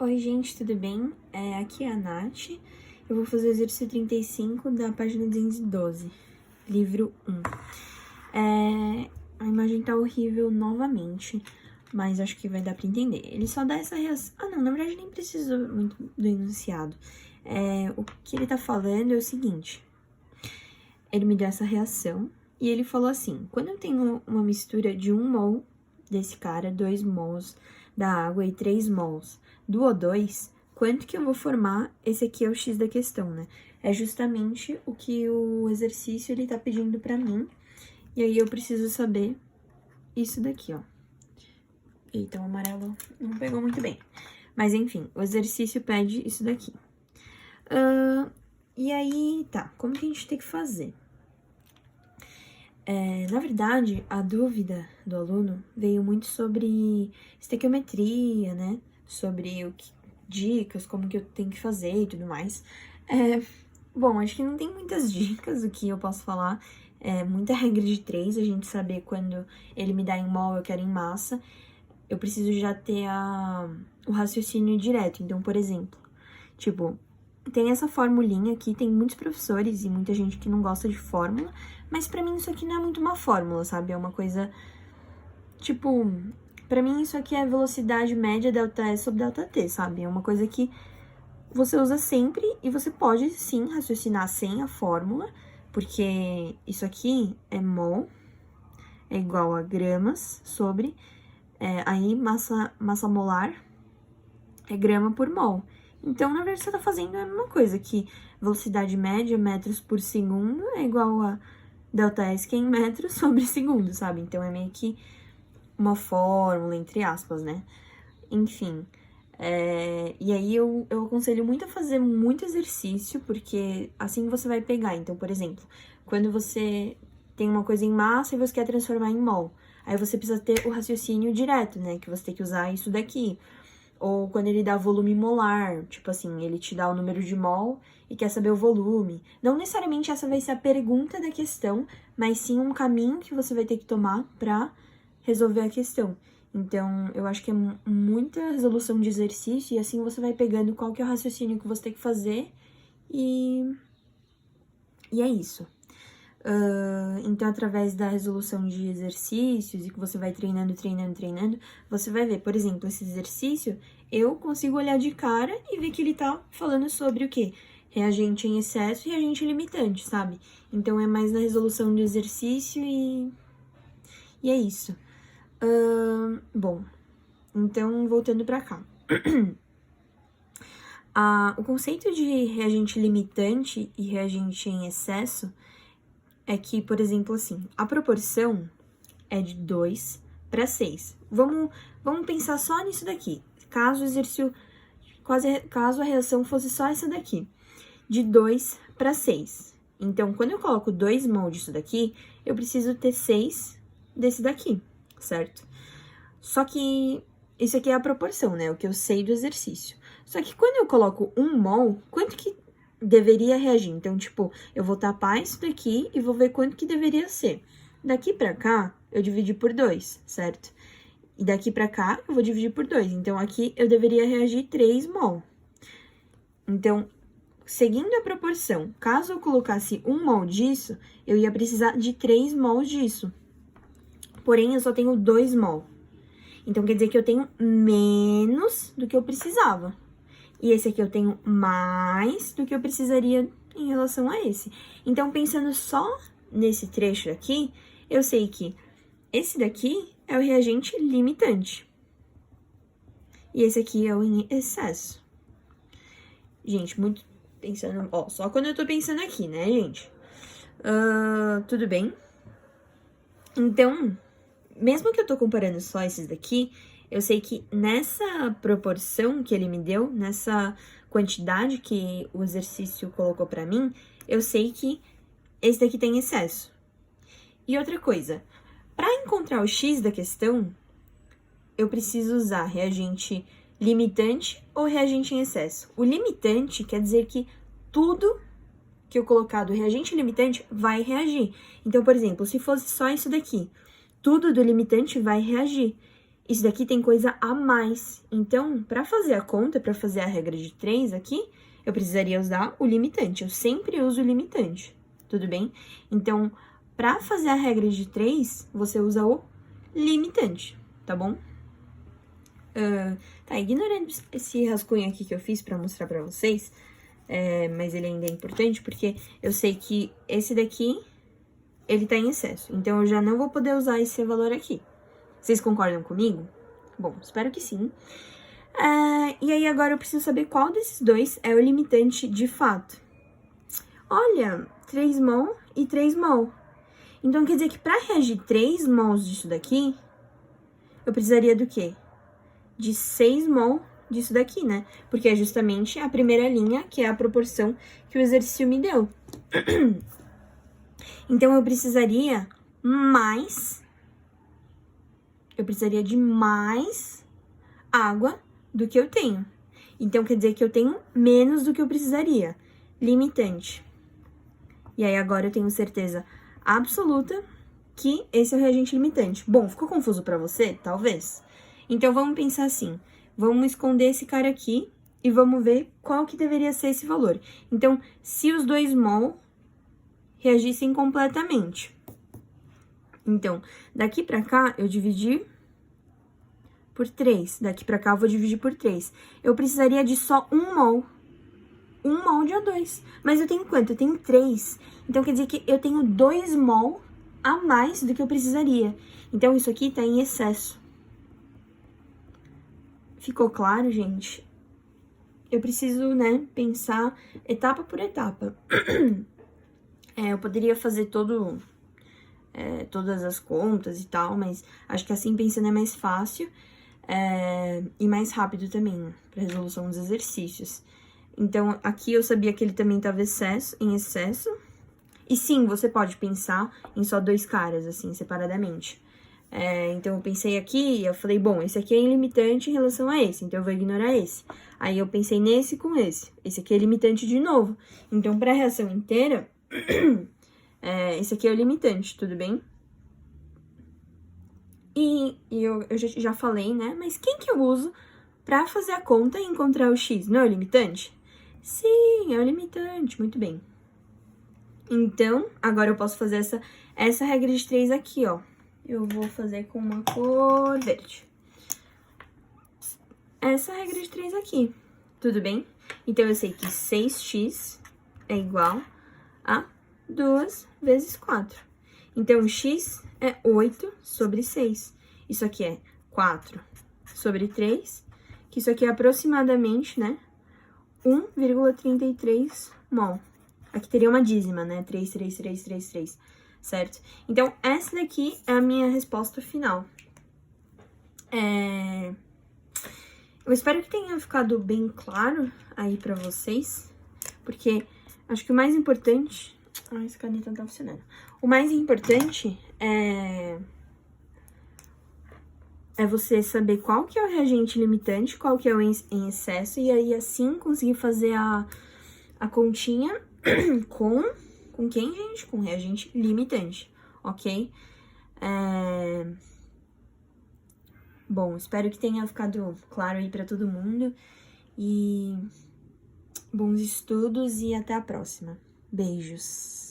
Oi, gente, tudo bem? Aqui é a Nath. Eu vou fazer o exercício 35 da página 212, livro 1. A imagem tá horrível novamente, mas acho que vai dar pra entender. Ele só dá essa reação... Ah, não, na verdade nem precisa muito do enunciado. O que ele tá falando é o seguinte. Ele me deu essa reação e ele falou assim, quando eu tenho uma mistura de 1 mol desse cara, 2 mols da água e 3 mols do O2, quanto que eu vou formar? Esse aqui é o X da questão, né? É justamente o que o exercício ele tá pedindo pra mim. E aí eu preciso saber isso daqui, ó. Eita, o amarelo não pegou muito bem. Mas enfim, o exercício pede isso daqui. E aí, tá, como que a gente tem que fazer? Na verdade, a dúvida do aluno veio muito sobre estequiometria, né? Sobre dicas, como que eu tenho que fazer e tudo mais. Bom, acho que não tem muitas dicas o que eu posso falar. Muita regra de 3, a gente saber quando ele me dá em mol, eu quero em massa. Eu preciso já ter o raciocínio direto. Então, por exemplo, tipo, tem essa formulinha aqui, tem muitos professores e muita gente que não gosta de fórmula, mas pra mim isso aqui não é muito uma fórmula, sabe? É uma coisa, tipo, pra mim isso aqui é velocidade média ΔS sobre ΔT, sabe? É uma coisa que você usa sempre e você pode, sim, raciocinar sem a fórmula, porque isso aqui é mol, é igual a gramas sobre, aí massa molar é grama por mol. Então, na verdade, você tá fazendo a mesma coisa, que velocidade média, metros por segundo, é igual a ΔS, que é em metros sobre segundo, sabe? Então, é meio que uma fórmula, entre aspas, né? Enfim, e aí eu aconselho muito a fazer muito exercício, porque assim você vai pegar. Então, por exemplo, quando você tem uma coisa em massa e você quer transformar em mol, aí você precisa ter o raciocínio direto, né? Que você tem que usar isso daqui. Ou quando ele dá volume molar, tipo assim, ele te dá o número de mol e quer saber o volume. Não necessariamente essa vai ser a pergunta da questão, mas sim um caminho que você vai ter que tomar pra resolver a questão. Então, eu acho que é muita resolução de exercício e assim você vai pegando qual que é o raciocínio que você tem que fazer e é isso. Então, através da resolução de exercícios e que você vai treinando, você vai ver, por exemplo, esse exercício, eu consigo olhar de cara e ver que ele tá falando sobre o quê? Reagente em excesso e reagente limitante, sabe? Então, é mais na resolução do exercício e é isso. Bom, então, voltando pra cá. O conceito de reagente limitante e reagente em excesso é que, por exemplo, assim, a proporção é de 2 para 6. Vamos pensar só nisso daqui. Caso o exercício, caso a reação fosse só essa daqui, de 2 para 6. Então, quando eu coloco 2 mol disso daqui, eu preciso ter 6 desse daqui, certo? Só que isso aqui é a proporção, né? O que eu sei do exercício. Só que quando eu coloco 1 mol, quanto que deveria reagir? Então, tipo, eu vou tapar isso daqui e vou ver quanto que deveria ser. Daqui pra cá, eu dividi por 2, certo? E daqui pra cá, eu vou dividir por 2. Então, aqui eu deveria reagir 3 mol. Então, seguindo a proporção, caso eu colocasse 1 mol disso, eu ia precisar de 3 mols disso. Porém, eu só tenho 2 mol. Então, quer dizer que eu tenho menos do que eu precisava. E esse aqui eu tenho mais do que eu precisaria em relação a esse. Então, pensando só nesse trecho aqui, eu sei que esse daqui é o reagente limitante. E esse aqui é o em excesso. Gente, muito pensando... Ó, só quando eu tô pensando aqui, né, gente? Tudo bem? Então, mesmo que eu tô comparando só esses daqui, eu sei que nessa proporção que ele me deu, nessa quantidade que o exercício colocou pra mim, eu sei que esse daqui tem excesso. E outra coisa, para encontrar o X da questão, eu preciso usar reagente limitante ou reagente em excesso. O limitante quer dizer que tudo que eu colocar do reagente limitante vai reagir. Então, por exemplo, se fosse só isso daqui, tudo do limitante vai reagir. isso daqui tem coisa a mais. Então, para fazer a conta, para fazer a regra de 3 aqui, eu precisaria usar o limitante. Eu sempre uso o limitante, tudo bem? Então, para fazer a regra de 3, você usa o limitante, tá bom? Tá, ignorando esse rascunho aqui que eu fiz pra mostrar pra vocês, mas ele ainda é importante porque eu sei que esse daqui, ele tá em excesso. Então, eu já não vou poder usar esse valor aqui. Vocês concordam comigo? Bom, espero que sim. E aí, agora eu preciso saber qual desses dois é o limitante de fato. Olha, 3 mol e 3 mol. Então, quer dizer que para reagir 3 mols disso daqui, eu precisaria do quê? De 6 mol disso daqui, né? Porque é justamente a primeira linha, que é a proporção que o exercício me deu. Então, eu precisaria de mais água do que eu tenho. Então, quer dizer que eu tenho menos do que eu precisaria. Limitante. E aí, agora eu tenho certeza absoluta que esse é o reagente limitante. Bom, ficou confuso pra você? Talvez. Então, vamos pensar assim. Vamos esconder esse cara aqui e vamos ver qual que deveria ser esse valor. Então, se os 2 mol reagissem completamente. Então, daqui pra cá, eu dividi por 3. Daqui pra cá, eu vou dividir por 3. Eu precisaria de só 1 mol. 1 mol de O2. Mas eu tenho quanto? Eu tenho 3. Então, quer dizer que eu tenho 2 mol a mais do que eu precisaria. Então, isso aqui tá em excesso. Ficou claro, gente? Eu preciso, né, pensar etapa por etapa. Eu poderia fazer todas as contas e tal, mas acho que assim pensando é mais fácil e mais rápido também, para resolução dos exercícios. Então, aqui eu sabia que ele também estava em excesso. E sim, você pode pensar em só 2 caras, assim, separadamente. Então, eu pensei aqui e eu falei, bom, esse aqui é ilimitante em relação a esse, então eu vou ignorar esse. Aí, eu pensei nesse com esse. Esse aqui é limitante de novo. Então, para a reação inteira, esse aqui é o limitante, tudo bem? E eu já falei, né? Mas quem que eu uso para fazer a conta e encontrar o x? Não é o limitante? Sim, é o limitante, muito bem. Então, agora eu posso fazer essa regra de 3 aqui, ó. Eu vou fazer com uma cor verde. Essa regra de 3 aqui, tudo bem? Então, eu sei que 6x é igual a 2 vezes 4. Então, x é 8 sobre 6. Isso aqui é 4 sobre 3, que isso aqui é aproximadamente, né, 1,33 mol. Aqui teria uma dízima, né, 3, certo? Então, essa daqui é a minha resposta final. Eu espero que tenha ficado bem claro aí pra vocês, porque acho que o mais importante... Ai, essa caneta não tá funcionando. O mais importante é você saber qual que é o reagente limitante, qual que é o em excesso, e aí assim conseguir fazer a continha com quem, gente? Com reagente limitante, ok? Bom, espero que tenha ficado claro aí pra todo mundo. E bons estudos e até a próxima. Beijos!